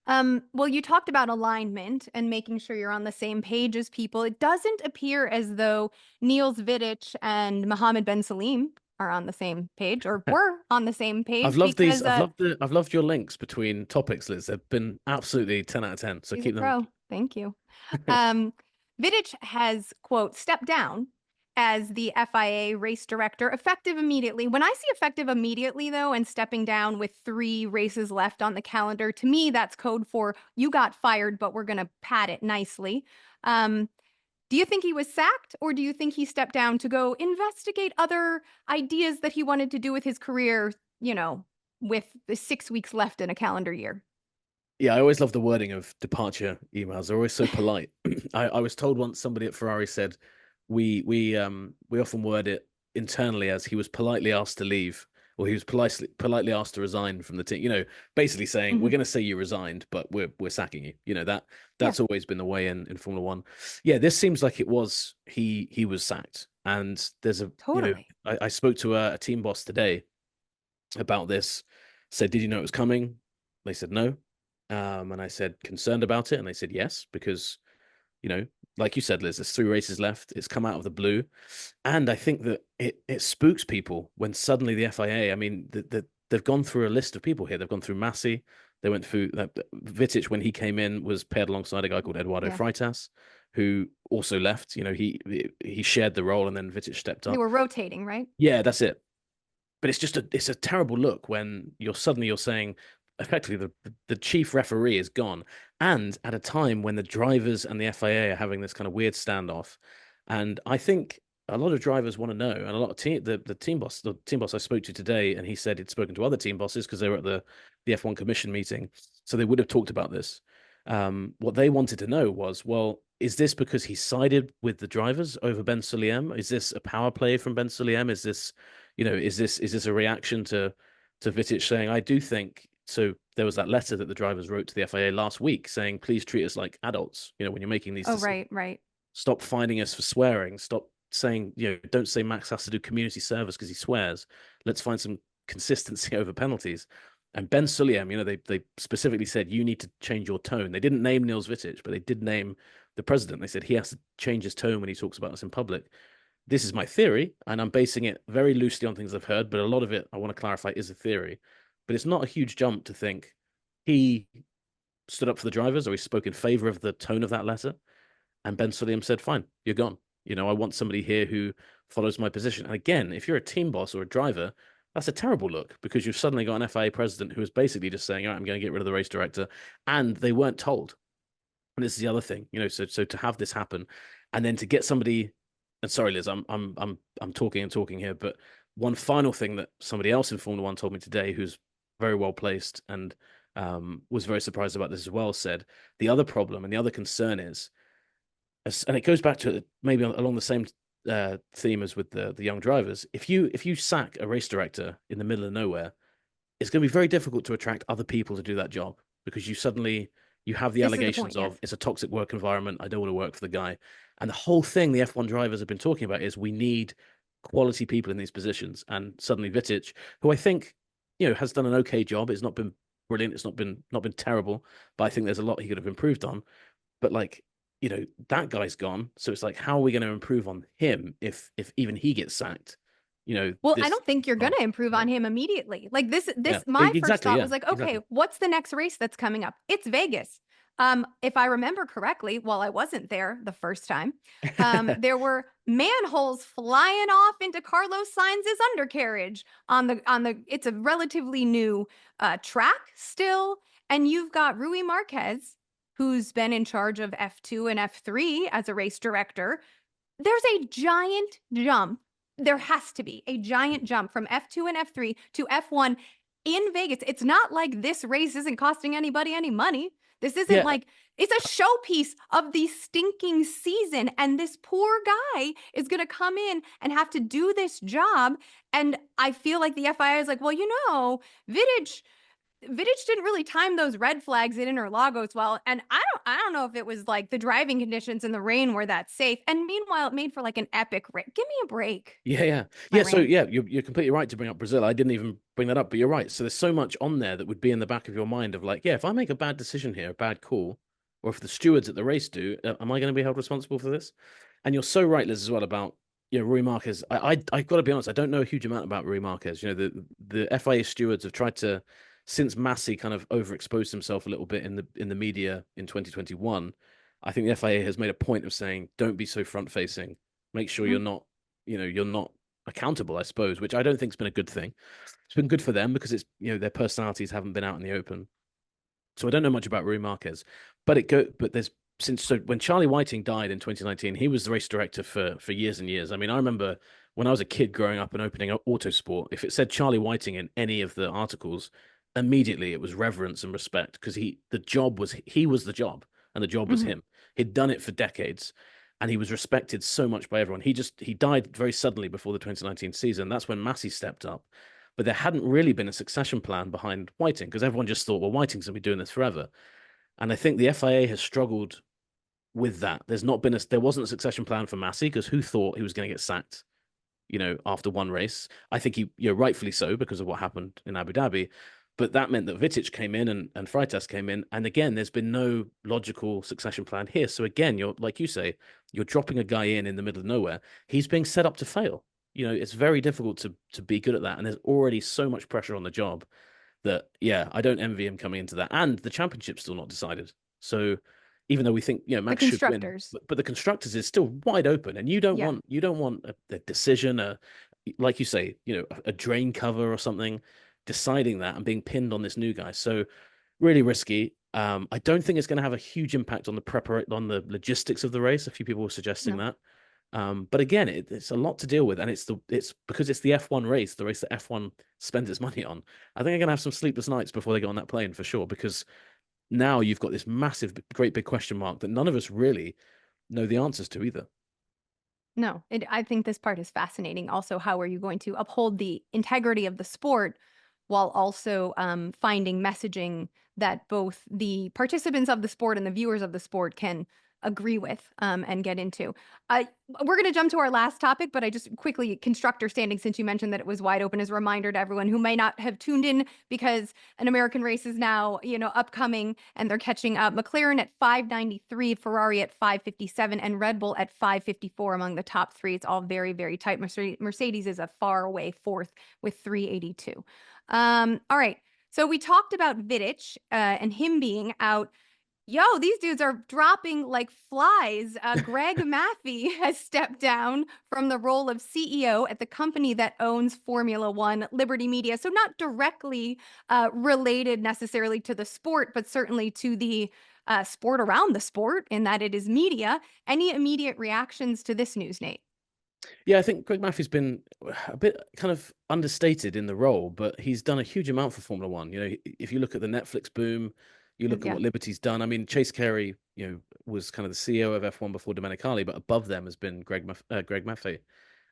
Well, you talked about alignment and making sure you're on the same page as people. It doesn't appear as though Niels Wittich and Mohammed Ben Salim are on the same page or were on the same I've page loved these. because I've loved your links between topics, Liz. They've been absolutely 10 out of 10. So he's a keep them. pro. Thank you. Um, Vidic has, quote, stepped down as the FIA race director effective immediately. When I see effective immediately, though, and stepping down with 3 races left on the calendar, to me, that's code for you got fired, but we're going to pad it nicely. Um, do you think he was sacked, or do you think he stepped down to go investigate other ideas that he wanted to do with his career, with the 6 weeks left in a calendar year? Yeah, I always love the wording of departure emails. They're always so polite. I was told once somebody at Ferrari said we often word it internally as he was politely asked to leave, or he was politely asked to resign from the team. Basically saying we're Mhm. going to say you resigned, but we're sacking you. Yeah, That's always been the way in Formula One. Yeah, this seems like it was he was sacked, and there's totally. I spoke to a team boss today about this. Said, did you know it was coming? They said no. And I said, concerned about it? And they said yes, because, like you said, Liz, there's 3 races left. It's come out of the blue. And I think that it spooks people when suddenly the FIA, I mean, they've gone through a list of people here. They've gone through Massey. They went through Wittich when he came in was paired alongside a guy called Eduardo Yeah. Freitas, who also left. He shared the role and then Wittich stepped They up. were rotating, right? Yeah, that's it. But it's a terrible look when you're saying effectively the chief referee is gone, and at a time when the drivers and the FIA are having this kind of weird standoff. And I think a lot of drivers want to know, and a lot of the team boss I spoke to today, and he said he'd spoken to other team bosses because they were at the F1 commission meeting, so they would have talked about this. What they wanted to know was, well, is this because he sided with the drivers over Ben Sulayem? Is this a power play from Ben Sulayem? Is this a reaction to Vitic saying, I do think so? There was that letter that the drivers wrote to the FIA last week saying, please treat us like adults. When you're making these Oh, decisions, right, right. stop finding us for swearing. Stop saying, don't say Max has to do community service because he swears. Let's find some consistency over penalties. And Ben Sulayem, they specifically said you need to change your tone. They didn't name Niels Vitic, but they did name the president. They said he has to change his tone when he talks about us in public. This is my theory, and I'm basing it very loosely on things I've heard, but a lot of it I want to clarify is a theory. But it's not a huge jump to think he stood up for the drivers or he spoke in favor of the tone of that letter. And Ben Sulayem said, fine, you're gone. I want somebody here who follows my position. And again, if you're a team boss or a driver, that's a terrible look because you've suddenly got an FIA president who is basically just saying, all right, I'm going to get rid of the race director. And they weren't told. And this is the other thing, so to have this happen and then to get somebody, and sorry, Liz, I'm talking and talking here, but one final thing that somebody else in Formula One told me today, who's very well placed and was very surprised about this as well, said the other problem and the other concern is, and it goes back to maybe along the same theme as with the young drivers. If you sack a race director in the middle of nowhere, it's going to be very difficult to attract other people to do that job because you have the This is the point, allegations yes. of it's a toxic work environment. I don't want to work for the guy. And the whole thing the F1 drivers have been talking about is we need quality people in these positions. And suddenly Vitic, who I think, has done an okay job. It's not been brilliant. It's not been terrible, but I think there's a lot he could have improved on. But that guy's gone. So it's like, how are we going to improve on him if even he gets sacked? Well, I This don't think you're going to improve yeah. on him immediately. Like Yeah, my first exactly. thought Yeah, was like, okay, exactly. what's the next race that's coming up? It's Vegas. If I remember correctly, while I wasn't there the first time, there were manholes flying off into Carlos Sainz's undercarriage it's a relatively new track still. And you've got Rui Marquez, who's been in charge of F2 and F3 as a race director. There's a giant jump. There has to be a giant jump from F2 and F3 to F1 in Vegas. It's not like this race isn't costing anybody any money. This isn't Yeah, like it's a showpiece of the stinking season. And this poor guy is going to come in and have to do this job. And I feel like the FIA is like, well, Vidic Vittich didn't really time those red flags at Interlagos well, and I don't know if it was like the driving conditions in the rain were that safe. And meanwhile, it made for like an epic race. Give me a break, Yeah, yeah, my yeah. So rant. yeah, you're completely right to bring up Brazil. I didn't even bring that up, but you're right. So there's so much on there that would be in the back of your mind of like, yeah, if I make a bad decision here, a bad call, or if the stewards at the race do, am I going to be held responsible for this? And you're so right, Liz, as well about Rui Marquez. I got to be honest, I don't know a huge amount about Rui Marquez. The FIA stewards have tried to, since Massey kind of overexposed himself a little bit in the media in 2021. I think the FIA has made a point of saying, don't be so front facing. Make sure Mhm. you're not accountable, I suppose, which I don't think has been a good thing. It's been good for them because it's their personalities haven't been out in the open. So I don't know much about Rui Marquez, but there's since so when Charlie Whiting died in 2019, he was the race director for years and years. I mean, I remember when I was a kid growing up and opening up Autosport, if it said Charlie Whiting in any of the articles, immediately it was reverence and respect because he was the job and the job was Mhm. him. He'd done it for decades and he was respected so much by everyone. He died very suddenly before the 2019 season. That's when Massey stepped up. But there hadn't really been a succession plan behind Whiting because everyone just thought, well, Whiting's going to be doing this forever. And I think the FIA has struggled with that. There wasn't a succession plan for Massey because who thought he was going to get sacked, after one race? I think rightfully so because of what happened in Abu Dhabi. But that meant that Wittich came in and Freitas came in. And again, there's been no logical succession plan here. So again, like you say, you're dropping a guy in the middle of nowhere. He's being set up to fail. It's very difficult to be good at that. And there's already so much pressure on the job that, yeah, I don't envy him coming into that. And the championship's still not decided. So even though we think, The Max should win, constructors. but the constructors is still wide open. And Yeah. you don't want a decision, like you say, a drain cover or something, deciding that and being pinned on this new guy. So really risky. I don't think it's going to have a huge impact on on the logistics of the race. A few people were suggesting No. that. But again, it's a lot to deal with, and it's because it's the F1 race, the race that F1 spends its money on. I think they're gonna have some sleepless nights before they get on that plane for sure, because now you've got this massive, great big question mark that none of us really know the answers to either. No, I think this part is fascinating. Also, how are you going to uphold the integrity of the sport while also finding messaging that both the participants of the sport and the viewers of the sport can agree with and get into? We're going to jump to our last topic, but I just quickly, constructor standing, since you mentioned that it was wide open, as a reminder to everyone who may not have tuned in because an American race is now, upcoming and they're catching up. McLaren at 593, Ferrari at 557, and Red Bull at 554 among the top three. It's all very, very tight. Mercedes is a far away fourth with 382. All right. So we talked about Vittich and him being out. Yo, these dudes are dropping like flies. Greg Maffei has stepped down from the role of CEO at the company that owns Formula One, Liberty Media. So, not directly related necessarily to the sport, but certainly to the sport around the sport, in that it is media. Any immediate reactions to this news, Nate? Yeah, I think Greg Maffei's been a bit kind of understated in the role, but he's done a huge amount for Formula One. If you look at the Netflix boom, you look at Yeah. what Liberty's done. I mean, Chase Carey, was kind of the CEO of F1 before Domenicali, but above them has been Greg Maffei.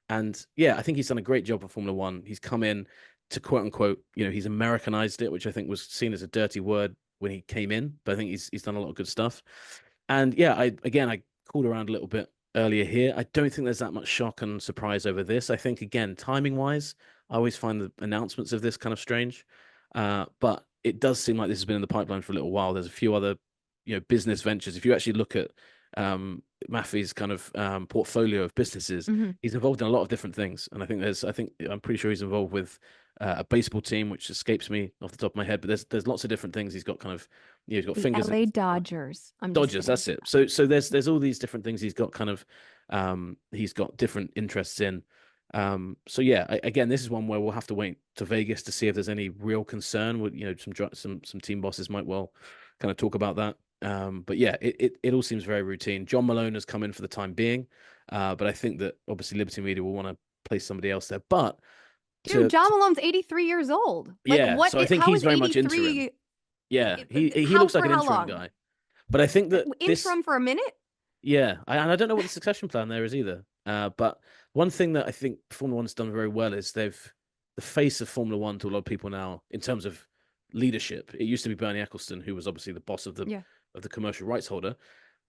And yeah, I think he's done a great job for Formula One. He's come in to quote unquote, he's Americanized it, which I think was seen as a dirty word when he came in, but I think he's done a lot of good stuff. And yeah, I called around a little bit earlier here. I don't think there's that much shock and surprise over this. I think again, timing wise, I always find the announcements of this kind of strange. But it does seem like this has been in the pipeline for a little while. There's a few other, business ventures. If you actually look at Maffei's kind of portfolio of businesses, Hmm. he's involved in a lot of different things. And I'm pretty sure he's involved with a baseball team, which escapes me off the top of my head. But there's lots of different things. He's got kind of, he's got The fingers in LA Dodgers. I'm just Dodgers, kidding. that's it. So there's all these different things he's got kind of he's got different interests in. So yeah, again, this is one where we'll have to wait to Vegas to see if there's any real concern. With some team bosses might well kind of talk about that. But yeah, it all seems very routine. John Malone has come in for the time being, but I think that obviously Liberty Media will want to place somebody else there. But Dude, John Malone's 83 years old. Like, yeah, so I think how he's is very much interim. 83? Yeah, he How looks like for an how interim long? guy. But I think that this Interim for a minute? Yeah, and I don't know what the succession plan there is either. But one thing that I think Formula One's done very well is the face of Formula One to a lot of people now in terms of leadership. It used to be Bernie Ecclestone, who was obviously the boss of Yeah. the commercial rights holder,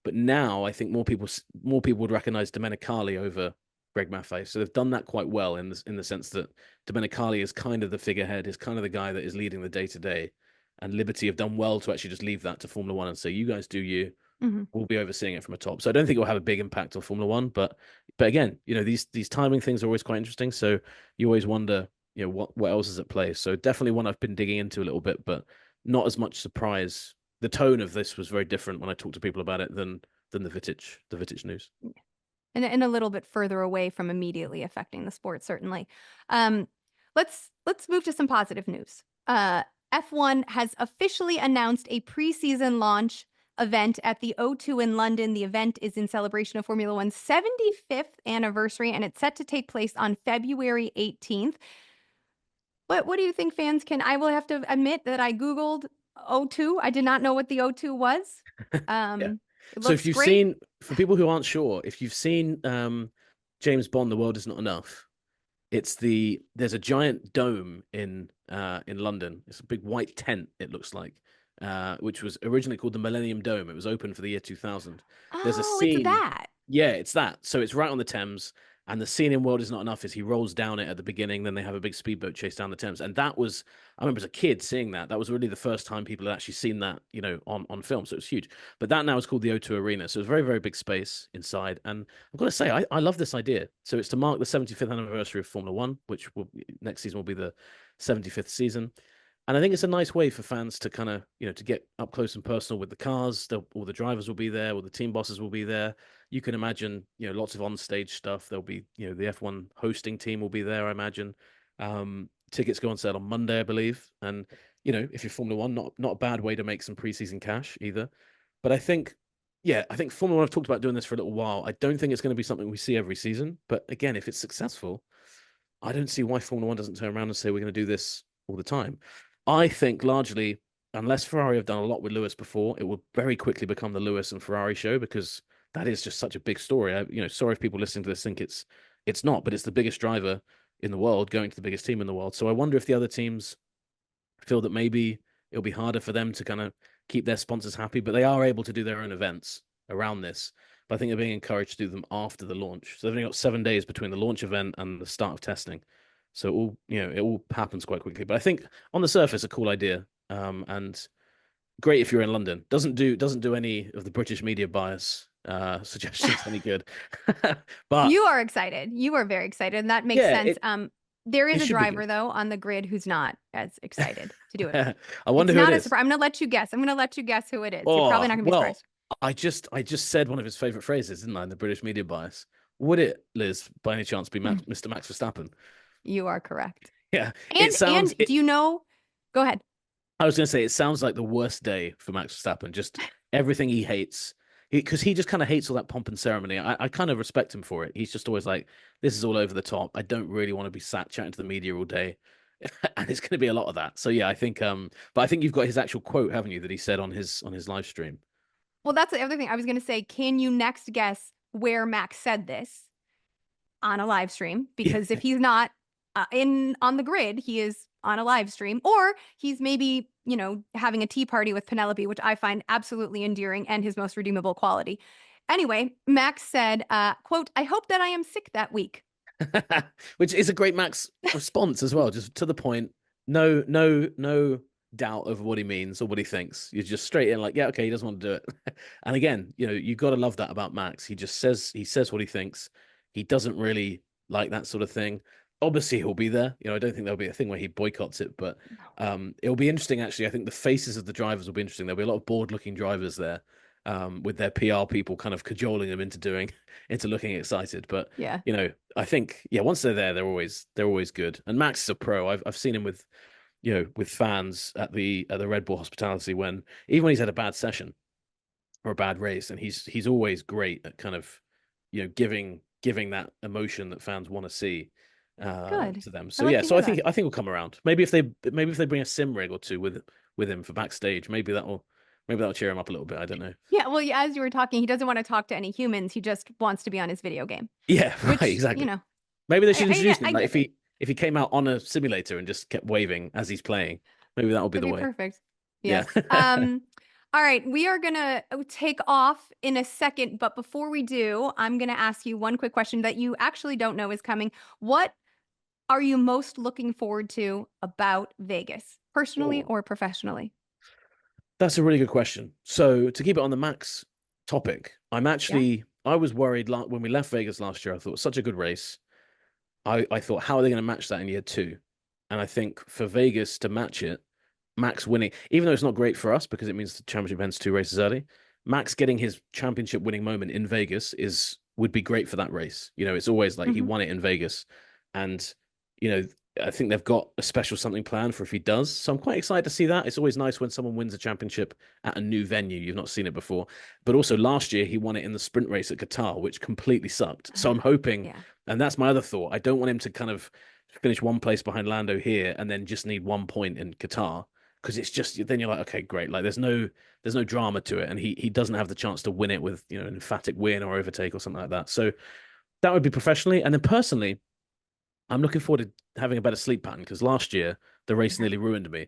but now I think more people would recognize Domenicali over Greg Maffei. So they've done that quite well in the sense that Domenicali is kind of the figurehead, is kind of the guy that is leading the day to day, and Liberty have done well to actually just leave that to Formula One and say, you guys do you. Hmm. We'll be overseeing it from a top. So I don't think it will have a big impact on Formula One, but again, these timing things are always quite interesting. So you always wonder, what else is at play. So definitely one I've been digging into a little bit, but not as much surprise. The tone of this was very different when I talked to people about it than the Wittich news. And a little bit further away from immediately affecting the sport, certainly. Um, let's move to some positive news. F1 has officially announced a preseason launch event at the O2 in London. The event is in celebration of Formula One's 75th anniversary, and it's set to take place on February 18th. What do you think fans can? I will have to admit that I Googled O2. I did not know what the O2 was. Yeah. It So if looks you've great. seen, for people who aren't sure, if you've seen James Bond, The World Is Not Enough, there's a giant dome in London. It's a big white tent, it looks like, which was originally called the Millennium Dome. It was open for the year 2000. There's a Oh, it's scene. that. Yeah, it's that. So it's right on the Thames. And the scene in World Is Not Enough is he rolls down it at the beginning, then they have a big speedboat chase down the Thames. And that was, I remember as a kid seeing that. That was really the first time people had actually seen that, on film. So it was huge. But that now is called the O2 Arena. So it's a very, very big space inside. And I've got to say, I love this idea. So it's to mark the 75th anniversary of Formula One, which next season will be the 75th season. And I think it's a nice way for fans to kind of, to get up close and personal with the cars. All the drivers will be there, all the team bosses will be there. You can imagine, lots of on-stage stuff. There'll be, the F1 hosting team will be there, I imagine. Tickets go on sale on Monday, I believe. And, if you're Formula One, not a bad way to make some preseason cash either. But I think Formula One have talked about doing this for a little while. I don't think it's going to be something we see every season. But again, if it's successful, I don't see why Formula One doesn't turn around and say we're going to do this all the time. I think largely, unless Ferrari have done a lot with Lewis before, it will very quickly become the Lewis and Ferrari show because that is just such a big story. Sorry if people listening to this think it's not, but it's the biggest driver in the world going to the biggest team in the world. So I wonder if the other teams feel that maybe it'll be harder for them to kind of keep their sponsors happy, but they are able to do their own events around this. But I think they're being encouraged to do them after the launch. So they've only got 7 days between the launch event and the start of testing. So it all happens quite quickly. But I think on the surface, a cool idea, and great if you're in London. Doesn't do any of the British media bias suggestions any good. But You are excited. You are very excited, and that makes yeah, sense. There is it a should be driver good. though on the grid who's not as excited to do it. I It's wonder who it not a is. surprise. I'm going to let you guess. I'm going to let you guess who it is. You're Oh, probably not going to be well, surprised. I just said one of his favorite phrases, didn't I? In the British media bias. Would it, Liz, by any chance, be Mr. Max Verstappen? You are correct. Yeah, And do you know? Go ahead. I was going to say, it sounds like the worst day for Max Verstappen. Just everything he hates, because he just kind of hates all that pomp and ceremony. I kind of respect him for it. He's just always like, this is all over the top. I don't really want to be sat chatting to the media all day. And it's going to be a lot of that. So yeah, I think, but I think you've got his actual quote, haven't you, that he said on his live stream. Well, that's the other thing I was going to say. Can you next guess where Max said this on a live stream? Because if he's not on the grid, he is on a live stream, or he's maybe, having a tea party with Penelope, which I find absolutely endearing and his most redeemable quality. Anyway, Max said, quote, "I hope that I am sick that week." Which is a great Max response as well, just to the point. No doubt over what he means or what he thinks. You're just straight in like, yeah, okay, he doesn't want to do it. And again, you got to love that about Max. He says what he thinks. He doesn't really like that sort of thing. Obviously, he'll be there. I don't think there'll be a thing where he boycotts it, but it'll be interesting, actually. I think the faces of the drivers will be interesting. There'll be a lot of bored-looking drivers there, with their PR people kind of cajoling them into looking excited. But Yeah. I think, yeah, once they're there, they're always good. And Max is a pro. I've seen him with fans at the Red Bull hospitality even when he's had a bad session or a bad race, and he's always great at kind of giving that emotion that fans want to see Good. to them. I So like yeah, to so hear I think that. he'll come around. Maybe if they bring a sim rig or two with him for backstage, maybe that'll cheer him up a little bit. I don't know. Yeah, well, yeah, as you were talking, he doesn't want to talk to any humans. He just wants to be on his video game, Yeah, right, which, exactly. Maybe they should introduce him. I Like get it. if he came out on a simulator and just kept waving as he's playing, Maybe that will be That'd the be way. perfect. Yeah. Yes. All right, we are gonna take off in a second, but before we do, I'm gonna ask you one quick question that you actually don't know is coming. What are you most looking forward to about Vegas, personally Oh, or professionally? that's a really good question. So to keep it on the Max topic, Yeah. I was worried when we left Vegas last year. I thought such a good race. I thought, how are they going to match that in year two? And I think for Vegas to match it, Max winning, even though it's not great for us because it means the championship ends two races early, Max getting his championship winning moment in Vegas would be great for that race. It's always like he Hmm. won it in Vegas. And, you know, I think they've got a special something planned for if he does. So I'm quite excited to see that. It's always nice when someone wins a championship at a new venue. You've not seen it before. But also last year he won it in the sprint race at Qatar, which completely sucked. So I'm hoping, Yeah. and that's my other thought. I don't want him to kind of finish one place behind Lando here and then just need 1 point in Qatar because it's just then you're like, okay, great. Like there's no drama to it, and he doesn't have the chance to win it with an emphatic win or overtake or something like that. So that would be professionally, and then personally, I'm looking forward to having a better sleep pattern because last year the race Yeah. nearly ruined me,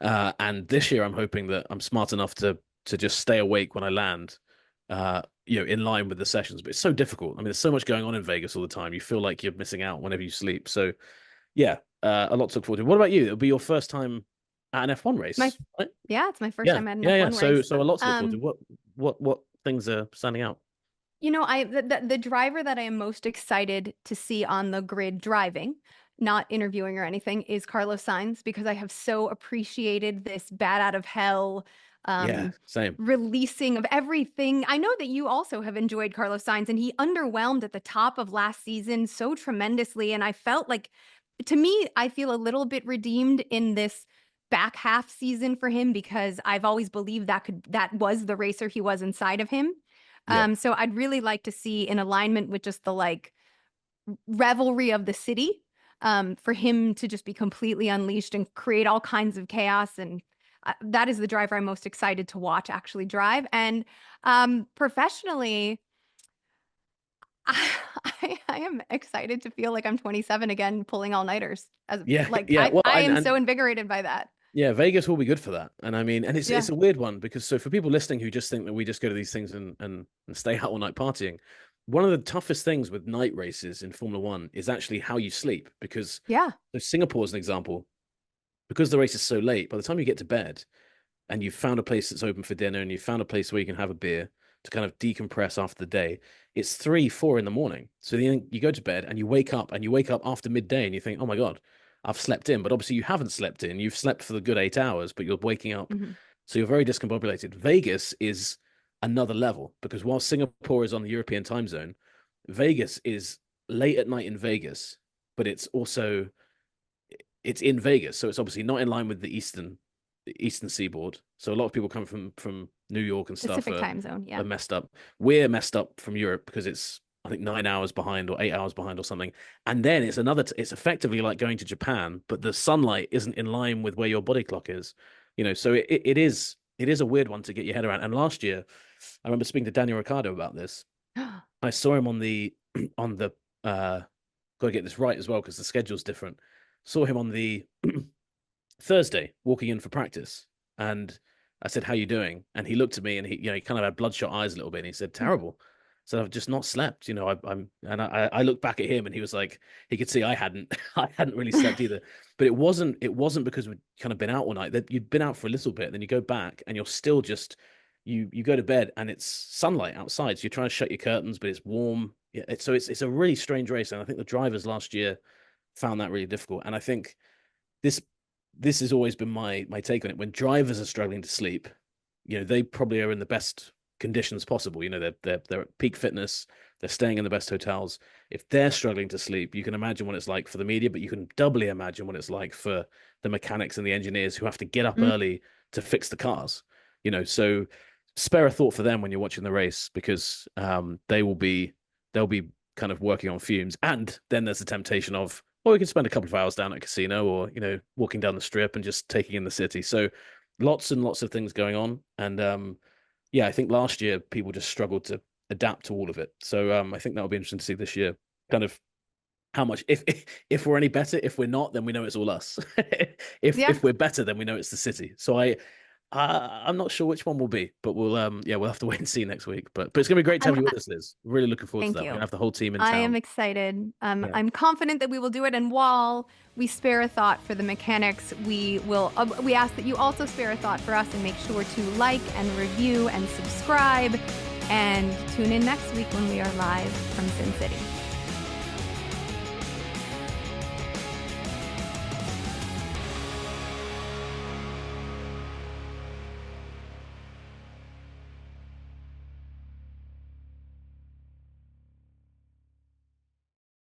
and this year I'm hoping that I'm smart enough to just stay awake when I land. In line with the sessions, but it's so difficult. I mean, there's so much going on in Vegas all the time. You feel like you're missing out whenever you sleep. So, yeah, a lot to look forward to. What about you? It'll be your first time at an F1 My race, right? Yeah, it's my first Yeah, time at an yeah, yeah. F1 So, race. so a lot to look forward to. Um, What things are standing out? the driver that I am most excited to see on the grid driving, not interviewing or anything, is Carlos Sainz because I have so appreciated this bat out of hell Yeah, um same. releasing of everything. I know that you also have enjoyed Carlos Sainz and he underwhelmed at the top of last season so tremendously and I felt like to me I feel a little bit redeemed in this back half season for him because I've always believed that was the racer he was inside of him. Yep. So I'd really like to see in alignment with just the like revelry of the city, for him to just be completely unleashed and create all kinds of chaos. And that is the driver I'm most excited to watch actually drive. And professionally, I am excited to feel like I'm 27 again, pulling all nighters. As Yeah, like yeah. Well, I and, am so and invigorated by that. yeah, Vegas will be good for that. And I mean, and it's Yeah. a weird one because so for people listening who just think that we just go to these things and stay out all night partying, one of the toughest things with night races in Formula One is actually how you sleep because Yeah. so Singapore is an example because the race is so late. By the time you get to bed, and you've found a place that's open for dinner and you've found a place where you can have a beer to kind of decompress after the day, it's 3, 4 in the morning. So then you go to bed and you wake up after midday and you think, oh my God, I've slept in. But obviously you haven't slept in. You've slept for the good 8 hours, but you're waking up. Hmm. So you're very discombobulated. Vegas is another level because while Singapore is on the European time zone, Vegas is late at night in Vegas, but it's in Vegas, so it's obviously not in line with the eastern seaboard. So a lot of people come from New York and stuff Pacific are, time zone. are Yeah. messed up. We're messed up from Europe because it's I think 9 hours behind or 8 hours behind or something. And then it's effectively like going to Japan, but the sunlight isn't in line with where your body clock is. So it is a weird one to get your head around. And last year, I remember speaking to Daniel Ricciardo about this. I saw him on the on the got to get this right as well because the schedule's different. Saw him on the Thursday walking in for practice, and I said, "How you doing?" And he looked at me, and he kind of had bloodshot eyes a little bit, and he said, "Terrible." So I've just not slept. I looked back at him, and he was like, he could see I hadn't, I hadn't really slept either. But it wasn't because we'd kind of been out all night. That you'd been out for a little bit, then you go back, and you're still just, you go to bed, and it's sunlight outside, so you're trying to shut your curtains, but it's warm. Yeah, it's a really strange race, and I think the drivers last year found that really difficult. And I think this this has always been my take on it. When drivers are struggling to sleep, they probably are in the best conditions possible. They're at peak fitness, they're staying in the best hotels. If they're struggling to sleep, you can imagine what it's like for the media, but you can doubly imagine what it's like for the mechanics and the engineers who have to get up Mm. early to fix the cars. So spare a thought for them when you're watching the race because they'll be kind of working on fumes. And then there's the temptation of, well, we can spend a couple of hours down at a casino or, walking down the strip and just taking in the city. So lots and lots of things going on. And yeah, I think last year people just struggled to adapt to all of it. So I think that'll be interesting to see this year. Kind of how much if we're any better. If we're not, then we know it's all us. Yeah. If we're better, then we know it's the city. So I'm not sure which one will be, but we'll we'll have to wait and see next week. But it's gonna be great to have you with us, Liz. Really looking forward to Thank that. We're gonna you. have the whole team in I am town. excited. Yeah. I'm confident that we will do it. And while we spare a thought for the mechanics, we ask that you also spare a thought for us and make sure to like and review and subscribe and tune in next week when we are live from Sin City.